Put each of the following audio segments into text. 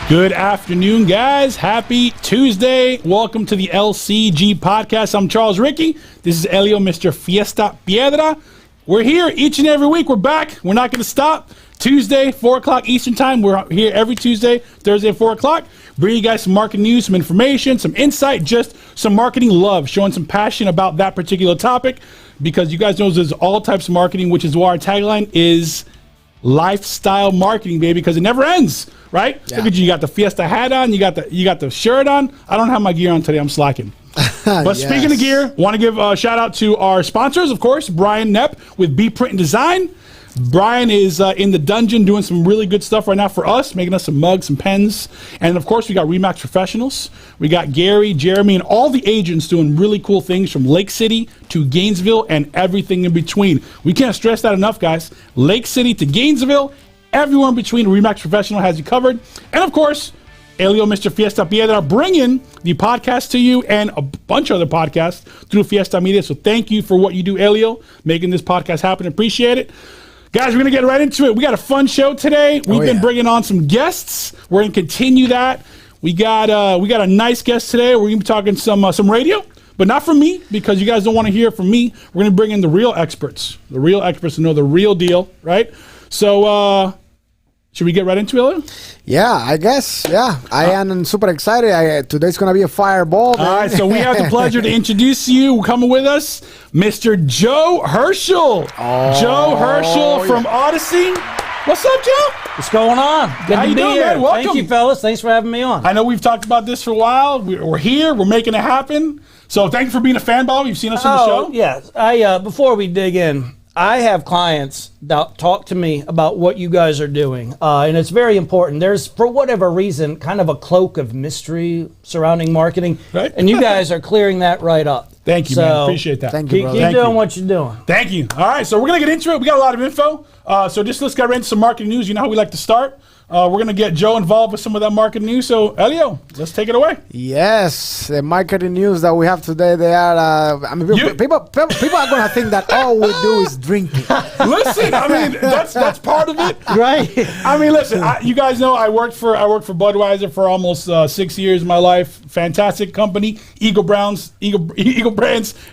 Good afternoon, guys. Happy Tuesday. Welcome to the Lcg Podcast. I'm Charles Ricky. This is Elio, Mr. Fiesta Piedra. We're here each and every week. We're back. We're not going to stop. Tuesday, 4 o'clock Eastern Time. We're here every Tuesday, Thursday at 4 o'clock. Bring you guys some marketing news, some information, some insight, just some marketing love, showing some passion about that particular topic, because you guys know there's all types of marketing, which is why our tagline is lifestyle marketing, baby, because it never ends, right? Yeah. Look at you. You got the Fiesta hat on. You got the shirt on. I don't have my gear on today. I'm slacking. But yes. Speaking of gear, want to give a shout out to our sponsors, of course, Brian Knepp with B Print and Design. Brian is in the dungeon doing some really good stuff right now for us, making us some mugs, some pens. And, of course, we got Remax Professionals. We got Gary, Jeremy, and all the agents doing really cool things from Lake City to Gainesville and everything in between. We can't stress that enough, guys. Lake City to Gainesville, everywhere in between, Remax Professional has you covered. And, of course, Elio, Mr. Fiesta Piedra, bringing the podcast to you and a bunch of other podcasts through Fiesta Media. So thank you for what you do, Elio, making this podcast happen. Appreciate it. Guys, we're going to get right into it. We got a fun show today. We've been bringing on some guests. We're going to continue that. We got a nice guest today. We're going to be talking some radio, but not from me, because you guys don't want to hear from me. We're going to bring in the real experts who know the real deal, right? So, should we get right into it? Yeah, I guess. Yeah, I am super excited. Today's going to be a fireball. All right, so we have the pleasure to introduce you, coming with us, Mr. Joe Herschel. Joe Herschel from Odyssey. What's up, Joe? What's going on? Good How to you be doing, here. man? Welcome. Thank you, fellas. Thanks for having me on. I know we've talked about this for a while. We're here. We're making it happen. So thank you for being a fan, Bob. You've seen us on the show. Yeah. Before we dig in, I have clients that talk to me about what you guys are doing, and it's very important. There's, for whatever reason, kind of a cloak of mystery surrounding marketing, right? And you guys are clearing that right up. Thank you, man. Appreciate that. Thank you, brother. Keep doing what you're doing. Thank you. All right, so we're going to get into it. We got a lot of info. So just let's get right into some marketing news. You know how we like to start. We're going to get Joe involved with some of that marketing news. So, Elio, let's take it away. Yes, the marketing news that we have today, they are, people are going to think that all we do is drinking. Listen, I mean, that's part of it. Right. I mean, listen, you guys know I worked for Budweiser for almost 6 years of my life. Fantastic company, Eagle Brands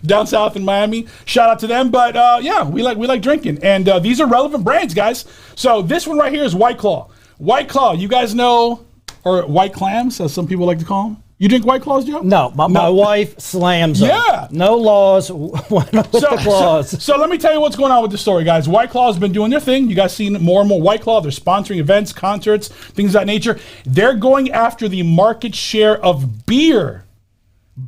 down south in Miami. Shout out to them. But, yeah, we like drinking. And these are relevant brands, guys. So this one right here is White Claw. White Claw, you guys know, or White Clams, as some people like to call them. You drink White Claws, Joe? No, my wife slams them. Yeah. No laws with the claws. So let me tell you what's going on with this story, guys. White Claw has been doing their thing. You guys seen more and more White Claw. They're sponsoring events, concerts, things of that nature. They're going after the market share of beer.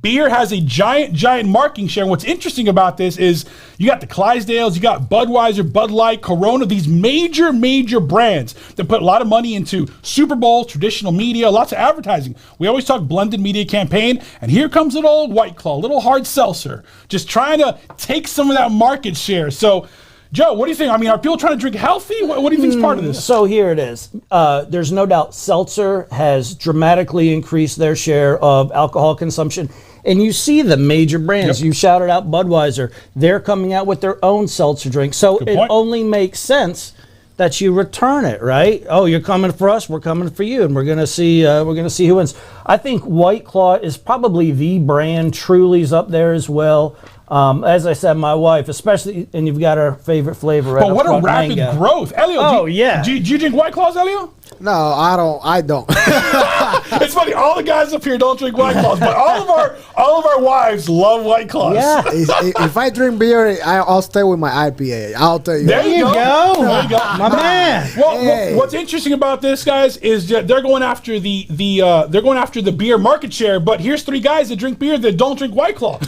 Beer has a giant market share. And what's interesting about this is you got the Clydesdales, you got Budweiser, Bud Light, Corona, these major brands that put a lot of money into Super Bowl, traditional media, lots of advertising. We always talk blended media campaign, and here comes an old White Claw, little hard seltzer, just trying to take some of that market share. So, Joe, what do you think? I mean, are people trying to drink healthy? What do you think is part of this? So here it is. There's no doubt seltzer has dramatically increased their share of alcohol consumption. And you see the major brands. Yep. You shouted out Budweiser. They're coming out with their own seltzer drink. So it only makes sense that you return it, right? Oh, you're coming for us, we're coming for you, and we're gonna see who wins. I think White Claw is probably the brand. Truly's up there as well. As I said, my wife, especially, and you've got our favorite flavor. Right, but what a rapid growth, Elio! Do you drink White Claws, Elio? No, I don't. It's funny. All the guys up here don't drink White Claws, but all of our wives love White Claws. Yeah. If I drink beer, I'll stay with my IPA. I'll tell you. There you go. There you go, my man. Well, what's interesting about this, guys, is that they're going after the beer market share. But here's three guys that drink beer that don't drink White Claw.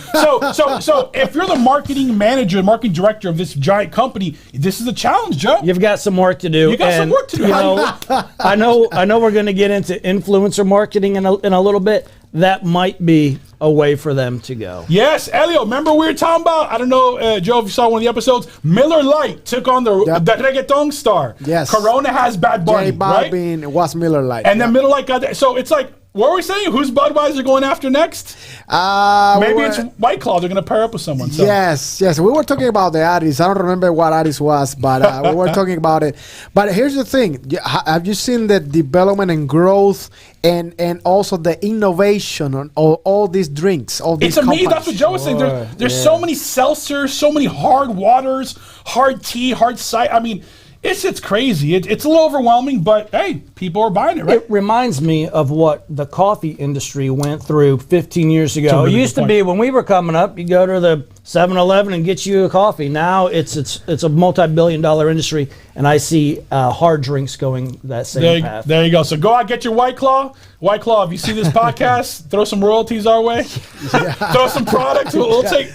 So if you're the marketing manager, marketing director of this giant company, this is a challenge, Joe. You've got some work to do. You got some work to do. You know, I know we're going to get into influencer marketing in a little bit. That might be a way for them to go. Yes, Elio, remember we were talking about, I don't know, Joe, if you saw one of the episodes, Miller Lite took on the reggaeton star. Yes. Corona has Bad Bunny, J Balvin was Miller Lite. And then Miller Lite got that. So it's like, what were we saying? Who's Budweiser going after next? Maybe it's White Claw. They're going to pair up with someone. So. Yes. We were talking about the artist. I don't remember what artist was, but we were talking about it. But here's the thing. Have you seen the development and growth and also the innovation on all these drinks, all these companies? That's what Joe was saying. There's so many seltzers, so many hard waters, hard tea, hard cider. I mean, it's crazy. It's a little overwhelming, but hey, people are buying it, right? It reminds me of what the coffee industry went through 15 years ago. It used to be when we were coming up, you go to the 7-Eleven and get you a coffee. Now it's a multi-billion-dollar industry, and I see hard drinks going that same path. There you go. So go out, get your White Claw. White Claw, if you see this podcast, throw some royalties our way. Throw some products. We'll take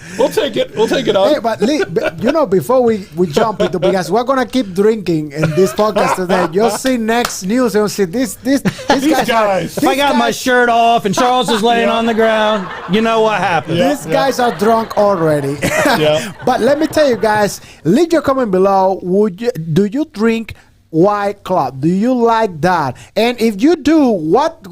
it. We'll take it on. Hey, but before we jump into, because we're gonna keep drinking in this podcast today, you'll see next news. You'll see these guys. If I got my shirt off and Charles is laying on the ground, you know what happened. These guys are drunk already. But let me tell you guys, leave your comment below. Do you drink White Claw? Do you like that? And if you do, what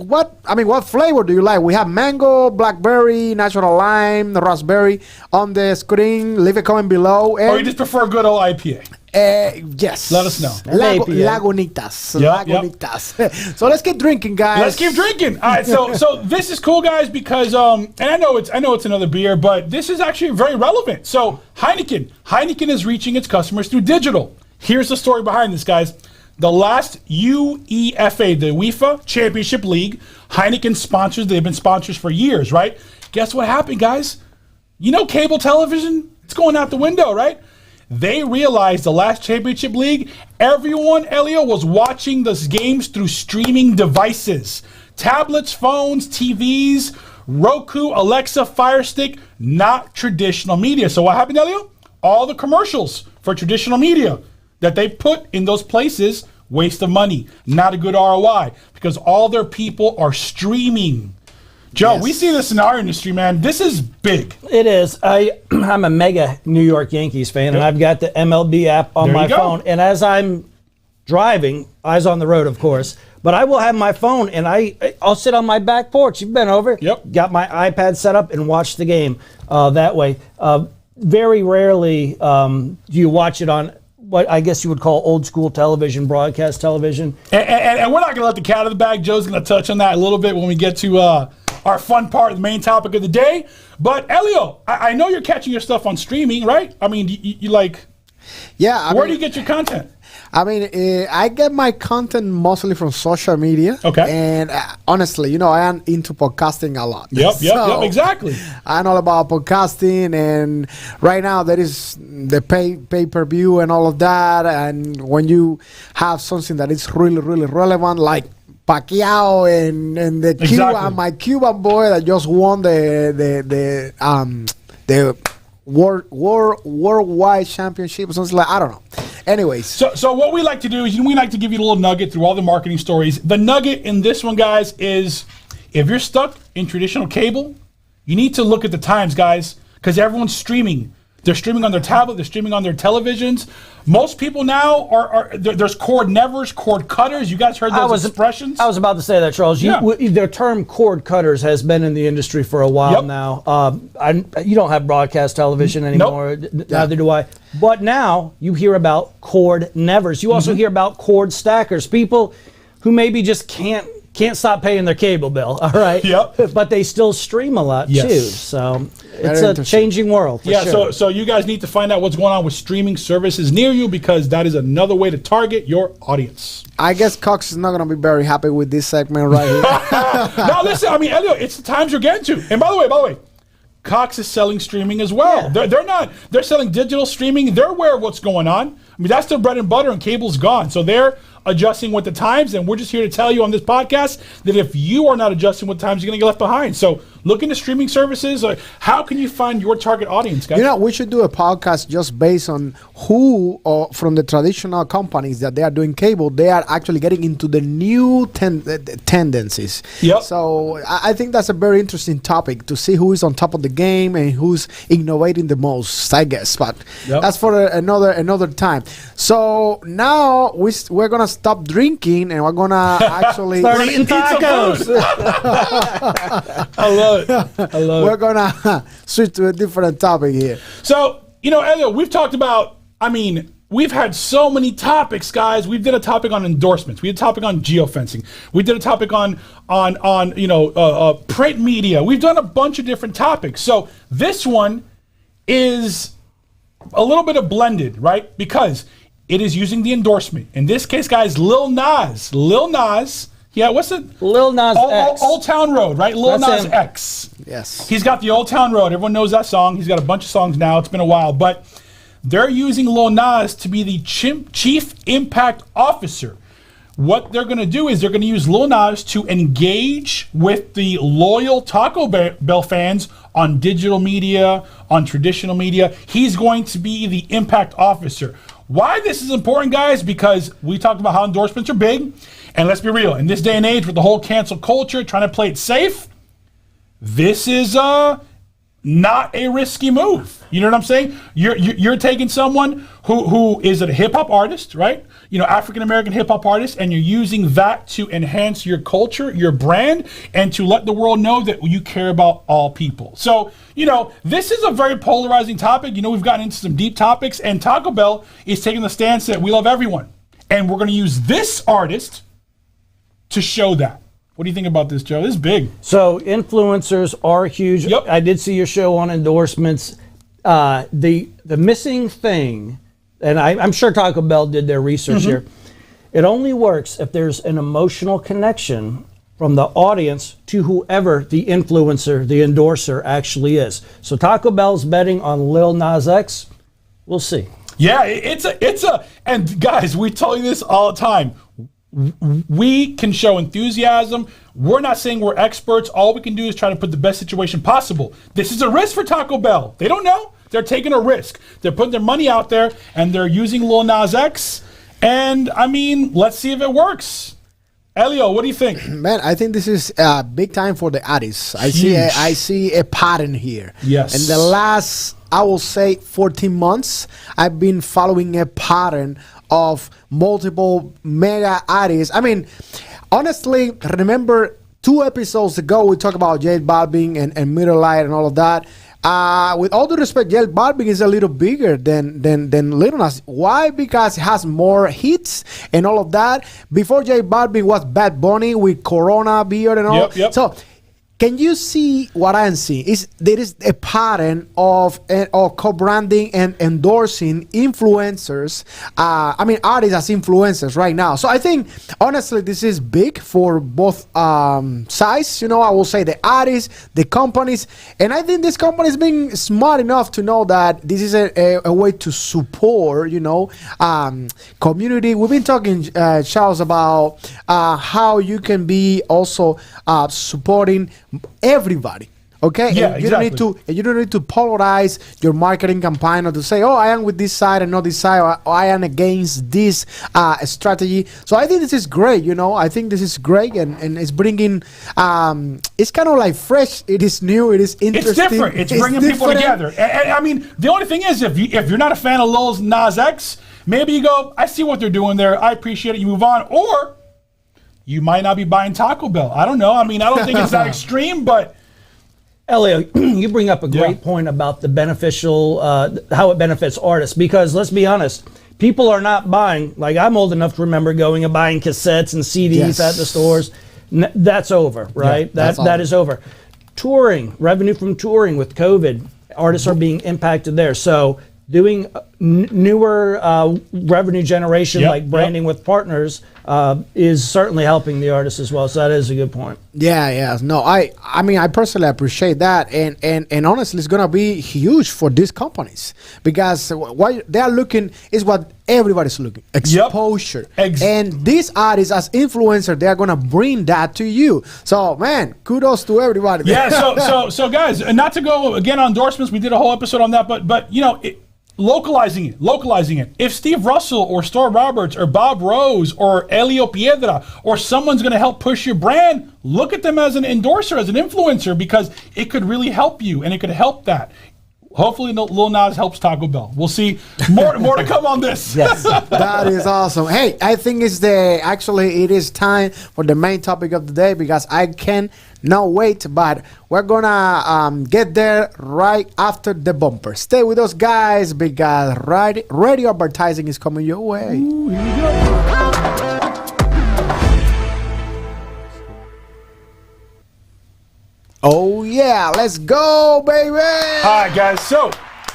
flavor do you like? We have mango, blackberry, natural lime, raspberry on the screen. Leave a comment below. Or you just prefer a good old IPA? Yes. Let us know. Lagunitas. Lagunitas. So let's keep drinking, guys. Let's keep drinking. All right. So this is cool, guys, because and I know it's another beer, but this is actually very relevant. So Heineken is reaching its customers through digital. Here's the story behind this, guys. The last UEFA, the UEFA Championship League, Heineken sponsors. They've been sponsors for years, right? Guess what happened, guys? You know cable television? It's going out the window, right? They realized the last Championship League, everyone, Elio, was watching the games through streaming devices. Tablets, phones, TVs, Roku, Alexa, Fire Stick, not traditional media. So what happened, Elio? All the commercials for traditional media that they put in those places, waste of money, not a good ROI, because all their people are streaming. Joe, we see this in our industry, man. This is big. It is. I'm a mega New York Yankees fan, and I've got the MLB app on my phone. And as I'm driving, eyes on the road, of course, but I will have my phone, and I'll sit on my back porch. You've been over. Yep. Got my iPad set up and watch the game that way. Very rarely do you watch it on what I guess you would call old school television, broadcast television. And we're not going to let the cat out of the bag. Joe's going to touch on that a little bit when we get to our fun part, the main topic of the day. But Elio, I know you're catching your stuff on streaming, right? I mean, you like... Yeah. Where do you get your content? I mean, I get my content mostly from social media. Okay. And honestly, I am into podcasting a lot. Yep, exactly. I'm all about podcasting, and right now there is the pay-per-view and all of that. And when you have something that is really, really relevant, like Pacquiao and the Cuban, my Cuban boy that just won the worldwide championship or something like, I don't know. Anyways. So what we like to do is we like to give you a little nugget through all the marketing stories. The nugget in this one, guys, is if you're stuck in traditional cable, you need to look at the times, guys, because everyone's streaming. They're streaming on their tablet. They're streaming on their televisions. Most people now there's cord nevers, cord cutters. You guys heard those expressions? I was about to say that, Charles. The term cord cutters has been in the industry for a while now. You don't have broadcast television anymore. Nope. Neither do I. But now you hear about cord nevers. You also hear about cord stackers. People who maybe just can't stop paying their cable bill, all right? Yep. But they still stream a lot, too. So it's a changing world, for sure. So you guys need to find out what's going on with streaming services near you, because that is another way to target your audience. I guess Cox is not going to be very happy with this segment right here. No, listen, I mean, Elio, it's the times you're getting to. And by the way, Cox is selling streaming as well. Yeah. They're selling digital streaming. They're aware of what's going on. I mean, that's their bread and butter, and cable's gone. So they're adjusting with the times, and we're just here to tell you on this podcast that if you are not adjusting with the times, you're going to get left behind. So look into streaming services. How can you find your target audience, guys? We should do a podcast just based on who from the traditional companies that they are doing cable, they are actually getting into the new tendencies. Yep. So I think that's a very interesting topic to see who is on top of the game and who's innovating the most, I guess. But that's for another time. So now we're going to stop drinking and we're gonna actually start eating tacos. I love it. We're gonna switch to a different topic here. So, Elio, we've talked about, we've had so many topics, guys. We did a topic on endorsements. We did a topic on geofencing. We did a topic on print media. We've done a bunch of different topics. So this one is a little bit of blended, right? Because it is using the endorsement. In this case, guys, Lil Nas. Yeah, what's it? Lil Nas X. Old Town Road, right? Lil Nas X. Yes. He's got the Old Town Road. Everyone knows that song. He's got a bunch of songs now. It's been a while. But they're using Lil Nas to be the Chief Impact Officer. What they're going to do is they're going to use Lil Nas to engage with the loyal Taco Bell fans on digital media, on traditional media. He's going to be the impact officer. Why this is important, guys? Because we talked about how endorsements are big. And let's be real, in this day and age with the whole cancel culture, trying to play it safe, this is not a risky move. You know what I'm saying? You're taking someone who is a hip hop artist, right? African American hip hop artist, and you're using that to enhance your culture, your brand, and to let the world know that you care about all people. So, this is a very polarizing topic. We've gotten into some deep topics, and Taco Bell is taking the stance that we love everyone. And we're going to use this artist to show that. What do you think about this, Joe? This is big. So influencers are huge. Yep. I did see your show on endorsements. The missing thing, and I'm sure Taco Bell did their research here. It only works if there's an emotional connection from the audience to whoever the influencer, the endorser actually is. So Taco Bell's betting on Lil Nas X. We'll see. Yeah, it's a, and guys, we tell you this all the time. We can show enthusiasm. We're not saying we're experts. All we can do is try to put the best situation possible. This is a risk for Taco Bell. They don't know. They're taking a risk. They're putting their money out there, and they're using Lil Nas X. And, let's see if it works. Elio, what do you think? Man, I think this is big time for the artists. I see a pattern here. Yes. In the last, I will say, 14 months, I've been following a pattern of multiple mega artists. Honestly, remember 2 episodes ago, we talked about J Balvin and Middle Light and all of that. With all due respect, J Balvin is a little bigger than Lil Nas. Why? Because he has more hits and all of that. Before J Balvin was Bad Bunny with Corona beard and all. Yep. So, can you see what I'm seeing? There is a pattern of co-branding and endorsing influencers. Artists as influencers right now. So I think, honestly, this is big for both sides. I will say the artists, the companies. And I think this company is being smart enough to know that this is a way to support, community. We've been talking, Charles, about how you can be also supporting everybody. Okay, yeah, and you don't need to polarize your marketing campaign or to say, oh, I am with this side and not this side, or I am against this strategy. So I think this is great. I think this is great, and it's bringing. It's kind of like fresh. It is new. It is interesting. It's different. It's bringing people together. And the only thing is, if you're not a fan of Lil Nas X, maybe you go, I see what they're doing there. I appreciate it. You move on, or you might not be buying Taco Bell. I don't know. I don't think it's that extreme, but. Elio, you bring up a great point about the beneficial, how it benefits artists, because let's be honest, people are not buying, like I'm old enough to remember going and buying cassettes and CDs at the stores. That's over, right? Yeah, that is over. Touring, revenue from touring with COVID, artists are being impacted there. So doing newer revenue generation like branding with partners is certainly helping the artists as well. So that is a good point. Yeah. No, I personally appreciate that, and honestly, it's gonna be huge for these companies because what they are looking is what everybody's looking, exposure. And these artists as influencers, they are gonna bring that to you. So man, kudos to everybody. Yeah. So guys, not to go again on endorsements, we did a whole episode on that, but localizing it. If Steve Russell or Storm Roberts or Bob Rose or Elio Piedra or someone's going to help push your brand, look at them as an endorser, as an influencer, because it could really help you and it could help that. Hopefully, Lil Nas helps Taco Bell. We'll see. More to come on this. Yes. That is awesome. Hey, I think it is time for the main topic of the day because I can not wait, but we're gonna get there right after the bumper. Stay with us, guys, because radio advertising is coming your way. Ooh, here we go. Oh yeah, let's go, baby! All right, guys. So,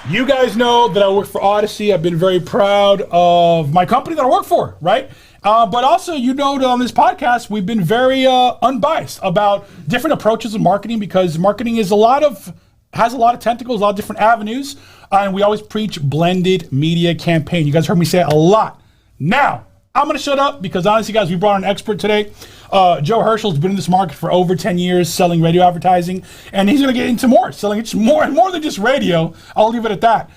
you guys know that I work for Odyssey. I've been very proud of my company that I work for, right? But also, you know that on this podcast, we've been very unbiased about different approaches of marketing because marketing has a lot of tentacles, a lot of different avenues, and we always preach blended media campaign. You guys heard me say it a lot. Now, I'm going to shut up because honestly, guys, we brought an expert today. Joe Herschel's been in this market for over 10 years selling radio advertising, and he's going to get into selling more than just radio. I'll leave it at that.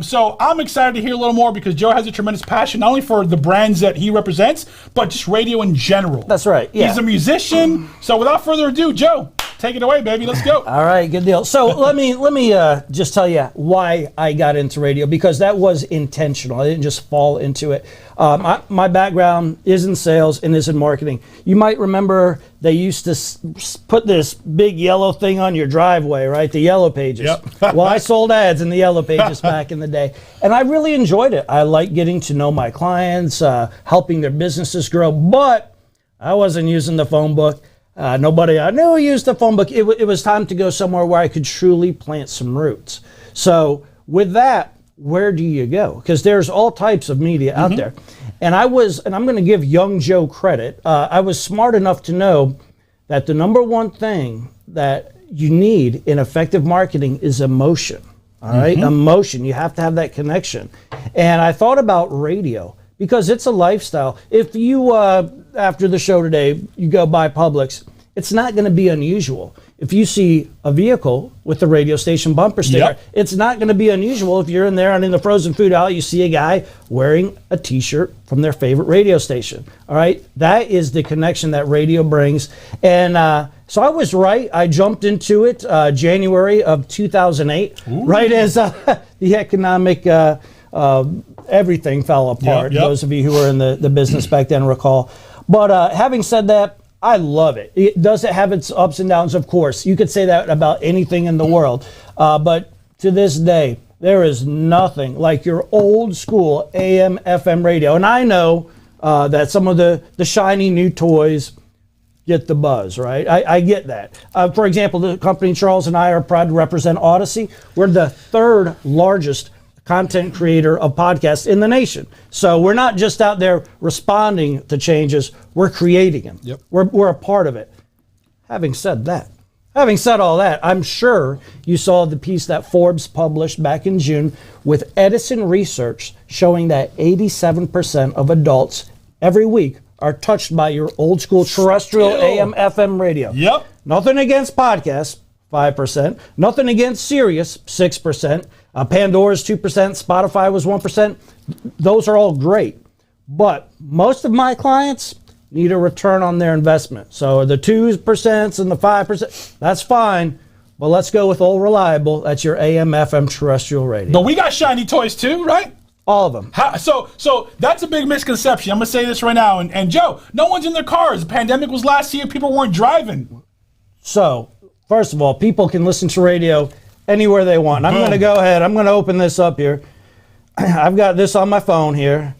So I'm excited to hear a little more because Joe has a tremendous passion, not only for the brands that he represents, but just radio in general. That's right. Yeah. He's a musician. So without further ado, Joe, take it away, baby. Let's go. All right, good deal. So let me just tell you why I got into radio, because that was intentional. I didn't just fall into it. My background is in sales and is in marketing. You might remember they used to put this big yellow thing on your driveway, right? The yellow pages. Yep. Well, I sold ads in the yellow pages back in the day, and I really enjoyed it. I like getting to know my clients, helping their businesses grow, but I wasn't using the phone book. Nobody I knew used the phone book. It was time to go somewhere where I could truly plant some roots. So with that, where do you go? Because there's all types of media out there. And I'm going to give young Joe credit. I was smart enough to know that the number one thing that you need in effective marketing is emotion. All right, emotion. You have to have that connection. And I thought about radio because it's a lifestyle. If you, after the show today, you go by Publix, it's not going to be unusual. If you see a vehicle with the radio station bumper sticker, it's not going to be unusual if you're in there and in the frozen food aisle, you see a guy wearing a t-shirt from their favorite radio station. All right, that is the connection that radio brings. And so I was right. I jumped into it January of 2008, right as the economic everything fell apart. Those of you who were in the business back then recall. But having said that, I love it. Does it have its ups and downs? Of course. You could say that about anything in the world. But to this day, there is nothing like your old school AM, FM radio. And I know that some of the shiny new toys get the buzz, right? I get that. For example, the company Charles and I are proud to represent Odyssey. We're the third largest content creator of podcasts in the nation. So we're not just out there responding to changes, we're creating them. Yep. We're a part of it. Having said all that, I'm sure you saw the piece that Forbes published back in June with Edison research showing that 87% of adults every week are touched by your old school terrestrial AM, FM radio. Yep. Nothing against podcasts, 5%. Nothing against Sirius, 6%. Pandora's 2%, Spotify was 1%. Those are all great. But most of my clients need a return on their investment. So the 2% and the 5%, that's fine. But let's go with old reliable. That's your AM, FM terrestrial radio. But we got shiny toys too, right? All of them. So that's a big misconception. I'm going to say this right now. And Joe, no one's in their cars. The pandemic was last year. People weren't driving. So, first of all, people can listen to radio anywhere they want. I'm going to go ahead. I'm going to open this up here. I've got this on my phone here.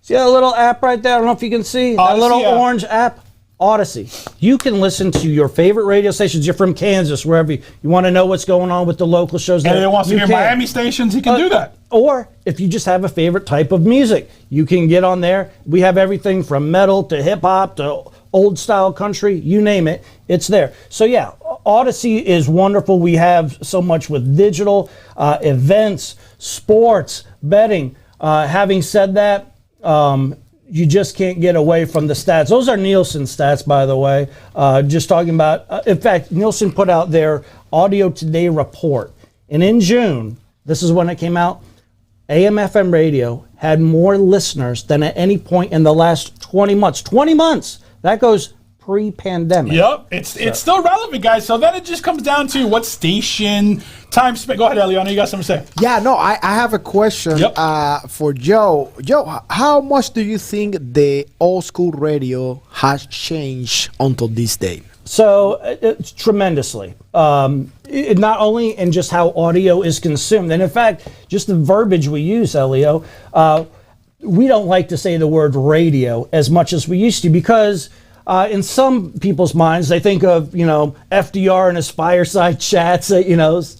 See that little app right there? I don't know if you can see. That little orange app? Odyssey. You can listen to your favorite radio stations. You're from Kansas, wherever you want to know what's going on with the local shows there. And if he wants to hear Miami stations, he can do that. Or if you just have a favorite type of music, you can get on there. We have everything from metal to hip-hop to old style country, you name it, it's there. So yeah, Odyssey is wonderful. We have so much with digital, events, sports, betting. Having said that, you just can't get away from the stats. Those are Nielsen stats, by the way. Just talking about, in fact, Nielsen put out their Audio Today report. And in June, this is when it came out, AM FM radio had more listeners than at any point in the last 20 months. 20 months! That goes pre-pandemic. Yep, it's still relevant, guys. So then it just comes down to what station, time spent. Go ahead, Elio. I know you got something to say. Yeah, no, I have a question for Joe. Joe, how much do you think the old school radio has changed until this day? So it's tremendously. Not only in just how audio is consumed, and in fact, just the verbiage we use, Elio, we don't like to say the word radio as much as we used to because in some people's minds, they think of, FDR and his fireside chats,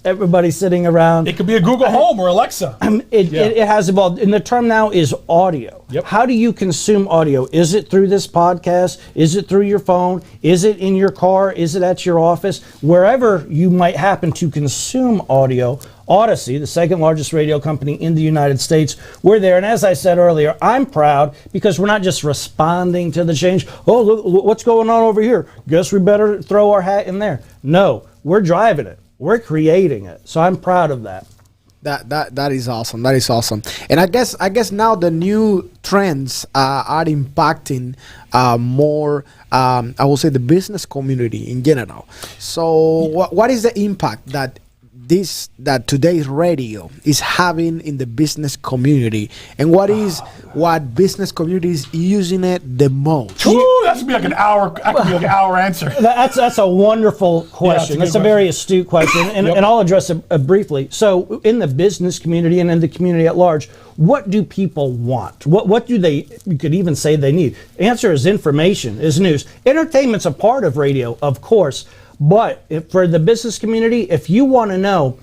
everybody sitting around. It could be a Google Home or Alexa. It has evolved. And the term now is audio. Yep. How do you consume audio? Is it through this podcast? Is it through your phone? Is it in your car? Is it at your office? Wherever you might happen to consume audio, Odyssey, the second largest radio company in the United States, we're there. And as I said earlier, I'm proud because we're not just responding to the change. Oh, look, what's going on over here? Guess we better throw our hat in there. No, we're driving it. We're creating it. So I'm proud of that. That is awesome. That is awesome. And I guess now the new trends are impacting more. I will say the business community in general. So what is the impact that today's radio is having in the business community, and what business community is using it the most? Ooh, that's gonna be like an hour. That could be like an hour answer. That's a wonderful question. That's a very astute question, and I'll address it briefly. So, in the business community and in the community at large, what do people want? What do they? You could even say they need. Answer is information, is news. Entertainment's a part of radio, of course. But for the business community, if you want to know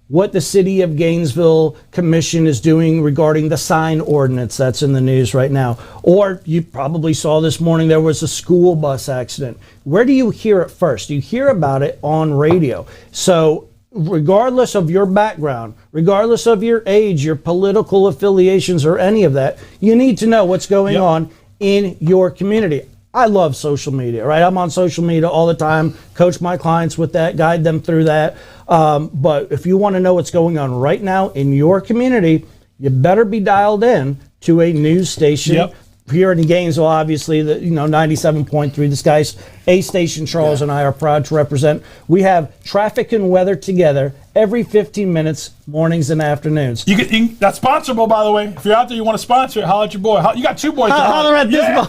what the City of Gainesville Commission is doing regarding the sign ordinance that's in the news right now, or you probably saw this morning there was a school bus accident, where do you hear it first? You hear about it on radio. So regardless of your background, regardless of your age, your political affiliations, or any of that, you need to know what's going on in your community. I love social media, right? I'm on social media all the time, coach my clients with that, guide them through that. But if you want to know what's going on right now in your community, you better be dialed in to a news station. Yep. Here in Gainesville, obviously, 97.3, this guy's A station Charles and I are proud to represent. We have traffic and weather together every 15 minutes, mornings and afternoons. That's sponsorable, by the way. If you're out there, you want to sponsor it, holler at your boy. You got two boys. Holler at this boy.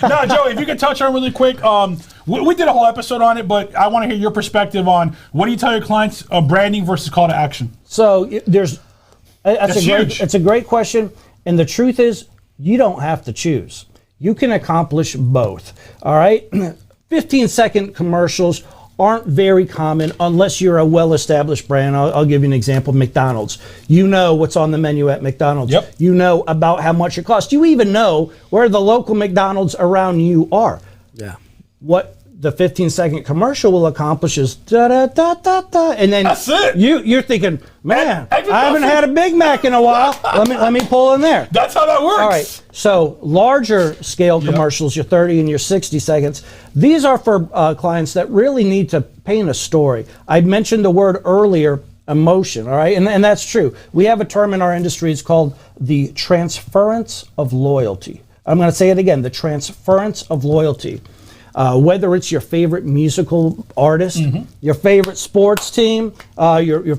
No, Joey, if you could touch on really quick. We did a whole episode on it, but I want to hear your perspective on what do you tell your clients branding versus call to action? So it's a great question. And the truth is, you don't have to choose. You can accomplish both. All right? 15-second commercials aren't very common unless you're a well-established brand. I'll give you an example. McDonald's. You know what's on the menu at McDonald's. Yep. You know about how much it costs. You even know where the local McDonald's around you are. Yeah. What the 15-second commercial will accomplish is da-da-da-da-da. And then that's it. You're thinking, man, I haven't had a Big Mac in a while. Let me pull in there. That's how that works. All right. So larger scale commercials, your 30 and your 60 seconds, these are for clients that really need to paint a story. I mentioned the word earlier, emotion, all right? And that's true. We have a term in our industry, it's called the transference of loyalty. I'm going to say it again, the transference of loyalty. Whether it's your favorite musical artist, your favorite sports team, your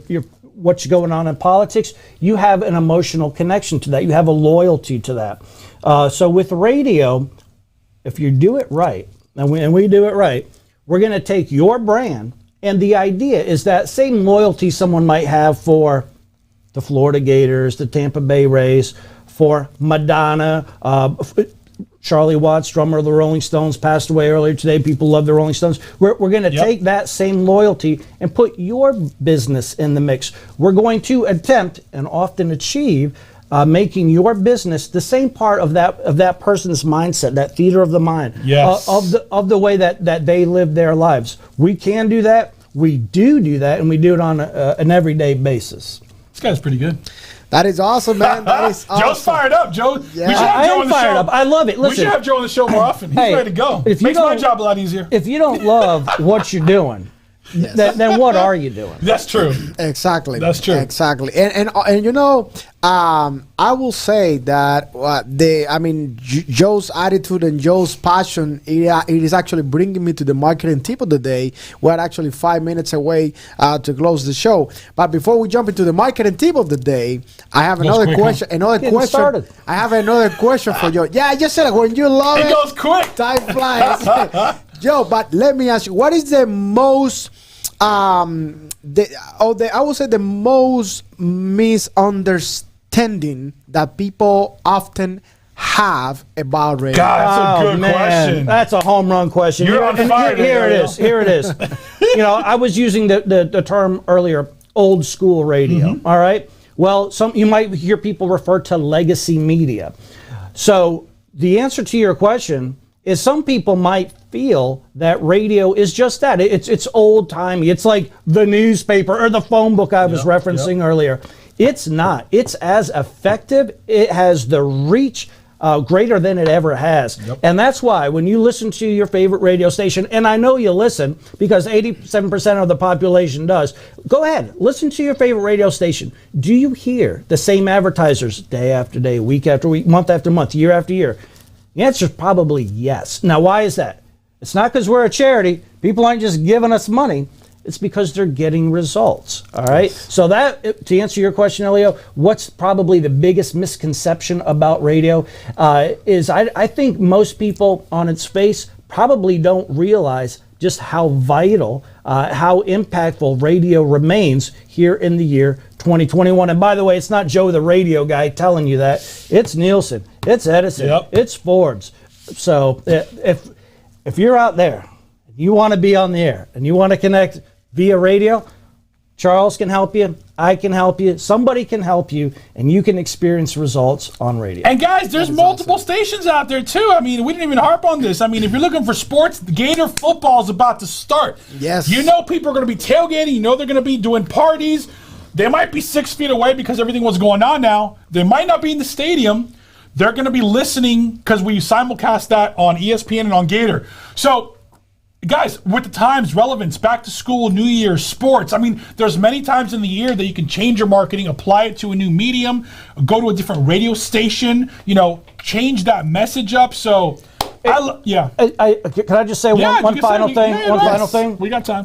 what's going on in politics, you have an emotional connection to that. You have a loyalty to that. So with radio, if you do it right, and we do it right, we're going to take your brand, and the idea is that same loyalty someone might have for the Florida Gators, the Tampa Bay Rays, for Madonna, Charlie Watts, drummer of the Rolling Stones, passed away earlier today. People love the Rolling Stones. We're going to take that same loyalty and put your business in the mix. We're going to attempt and often achieve making your business the same part of that person's mindset, that theater of the mind, of the way that they live their lives. We can do that. We do that, and we do it on an everyday basis. This guy's pretty good. That is awesome, man. That is awesome. Joe's fired up, Joe. Yeah. We should have Joe on the show. Up. I love it. Listen, we should have Joe on the show more often. He's ready to go. Makes my job a lot easier. If you don't love what you're doing, then what are you doing? That's true. Exactly. That's true. Exactly. And you know, I will say that Joe's attitude and Joe's passion, it is actually bringing me to the marketing tip of the day. We're actually 5 minutes away to close the show. But before we jump into the marketing tip of the day, I have another question. Started. I have another question for you. Yeah, I just said it. When you love it, it goes quick. Time flies. Joe, but let me ask you, what is the most I would say the most misunderstanding that people often have about radio? God, that's a good question. That's a home run question. You're on fire. Here it is. Here it is. I was using the term earlier, old school radio. All right. Well, you might hear people refer to legacy media. So the answer to your question is some people might feel that radio is just that. It's old timey. It's like the newspaper or the phone book I was referencing earlier. It's not. It's as effective. It has the reach greater than it ever has. And that's why when you listen to your favorite radio station, and I know you listen because 87% of the population does, go ahead, listen to your favorite radio station. Do you hear the same advertisers day after day, week after week, month after month, year after year? The answer is probably yes. Now, why is that? It's not because we're a charity. People aren't just giving us money. It's because they're getting results. All right. So that, to answer your question, Elio, what's probably the biggest misconception about radio is I think most people on its face probably don't realize just how vital, how impactful radio remains here in the year 2021. And by the way, it's not Joe the radio guy telling you that. It's Nielsen. It's Edison. It's Forbes. So if you're out there, you want to be on the air and you want to connect via radio, Charles can help you. I can help you. Somebody can help you, and you can experience results on radio. And guys, there's multiple stations out there too. I mean, we didn't even harp on this. I mean, if you're looking for sports, Gator football is about to start. Yes. You know people are going to be tailgating. You know they're going to be doing parties. They might be 6 feet away because everything was going on now. They might not be in the stadium. They're going to be listening because we simulcast that on ESPN and on Gator. So, guys, with the times, relevance, back to school, New Year, sports. I mean, there's many times in the year that you can change your marketing, apply it to a new medium, go to a different radio station, change that message up. So, can I just say one final thing? Final thing? We got time.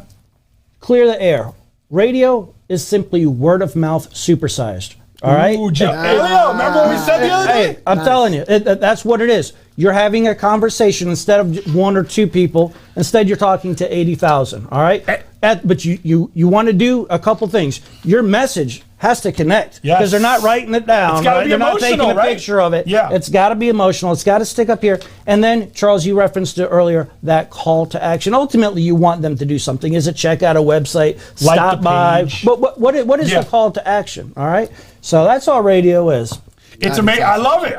Clear the air. Radio is simply word of mouth supersized. All right? Ooh, Elio, remember what we said the other day? Hey, I'm telling you, that's what it is. You're having a conversation instead of one or two people. Instead, you're talking to 80,000. All right? But you want to do a couple things. Your message has to connect because they're not writing it down. It's got to be they're emotional, not taking a picture of it. Yeah. It's got to be emotional. It's got to stick up here. And then, Charles, you referenced it earlier, that call to action. Ultimately, you want them to do something. Is it check out a website, stop by? What is the call to action? All right? So that's all radio is. It's amazing. I love it.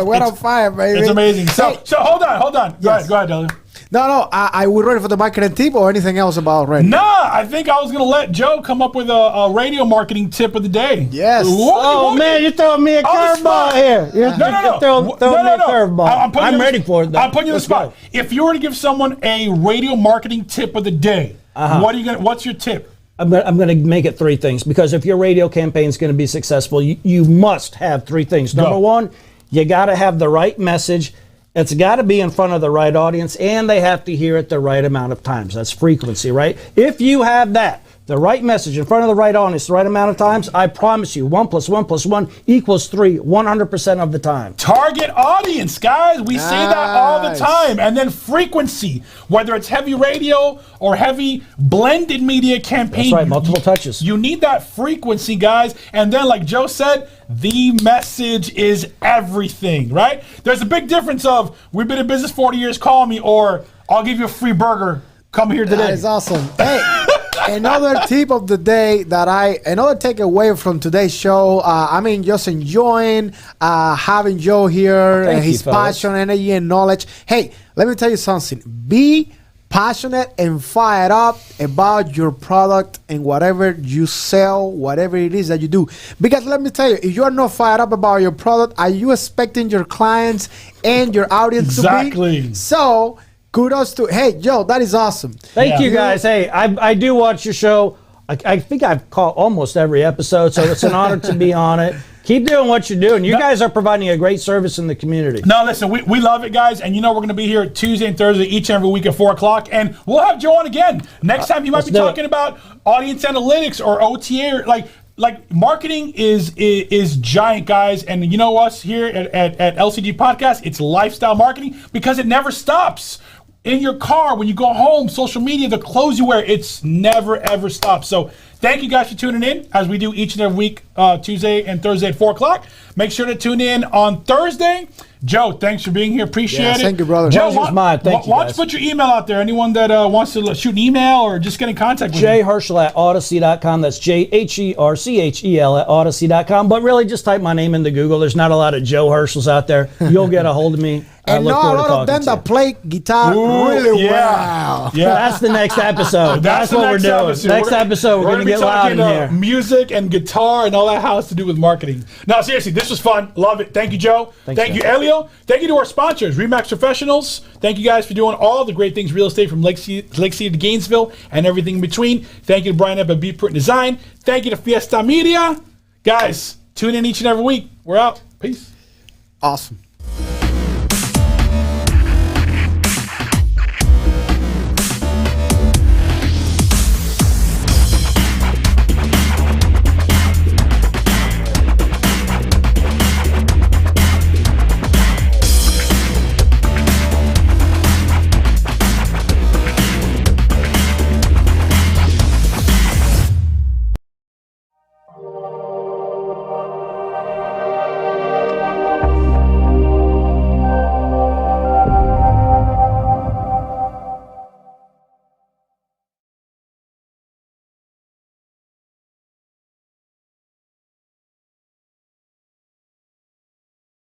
We're on fire, baby. It's amazing. So hold on. Go ahead, Elio. No. I would ready for the marketing tip or anything else about radio. Nah, I think I was going to let Joe come up with a radio marketing tip of the day. Yes. Man, you're throwing me a curveball here. No. Throwing me a curveball. I'm ready for it, though. I'm putting you on the spot. If you were to give someone a radio marketing tip of the day, what's your tip? I'm going to make it three things because if your radio campaign is going to be successful, you must have three things. Number one, you got to have the right message. It's got to be in front of the right audience, and they have to hear it the right amount of times. That's frequency, right? If you have that, the right message in front of the right audience, the right amount of times, I promise you, 1 + 1 + 1 = 3, 100% of the time. Target audience, guys. We say that all the time. And then frequency, whether it's heavy radio or heavy blended media campaign. That's right, multiple touches. You need that frequency, guys. And then, like Joe said, the message is everything, right? There's a big difference of, we've been in business 40 years, call me, or I'll give you a free burger, come here today. That is awesome. Hey. Another tip of the day another takeaway from today's show, just enjoying having Joe here, and his passion, energy, and knowledge. Hey, let me tell you something. Be passionate and fired up about your product and whatever you sell, whatever it is that you do. Because let me tell you, if you are not fired up about your product, are you expecting your clients and your audience to be? Exactly. So kudos to, hey, Joe, that is awesome. Thank you guys. Hey, I do watch your show. I think I've caught almost every episode, so it's an honor to be on it. Keep doing what you're doing. You guys are providing a great service in the community. No, listen, we love it, guys. And we're going to be here Tuesday and Thursday each and every week at 4 o'clock. And we'll have Joe on again. Next time he might be talking about audience analytics or OTA. Like marketing is giant, guys. And us here at LCG Podcast, it's lifestyle marketing because it never stops. In your car, when you go home, social media, the clothes you wear, it's never, ever stops. So thank you guys for tuning in as we do each and every week, Tuesday and Thursday at 4 o'clock. Make sure to tune in on Thursday. Joe, thanks for being here. Appreciate it. Thank you, brother. Joe, why don't you put your email out there? Anyone that wants to shoot an email or just get in contact with Jay Herschel at Odyssey.com. That's JHERCHEL at Odyssey.com. But really, just type my name into Google. There's not a lot of Joe Herschels out there. You'll get a hold of me. And a lot of them that play guitar really well. Yeah, that's the next episode. That's what we're doing. Next episode, we're going to get loud in here. Music and guitar and all that has to do with marketing. No, seriously, this was fun. Love it. Thank you, Joe. Thank you, Elio. Thank you to our sponsors, Remax Professionals. Thank you guys for doing all the great things real estate from Lake City to Gainesville and everything in between. Thank you to Brian Epp at Beat Print Design. Thank you to Fiesta Media. Guys, tune in each and every week. We're out. Peace. Awesome.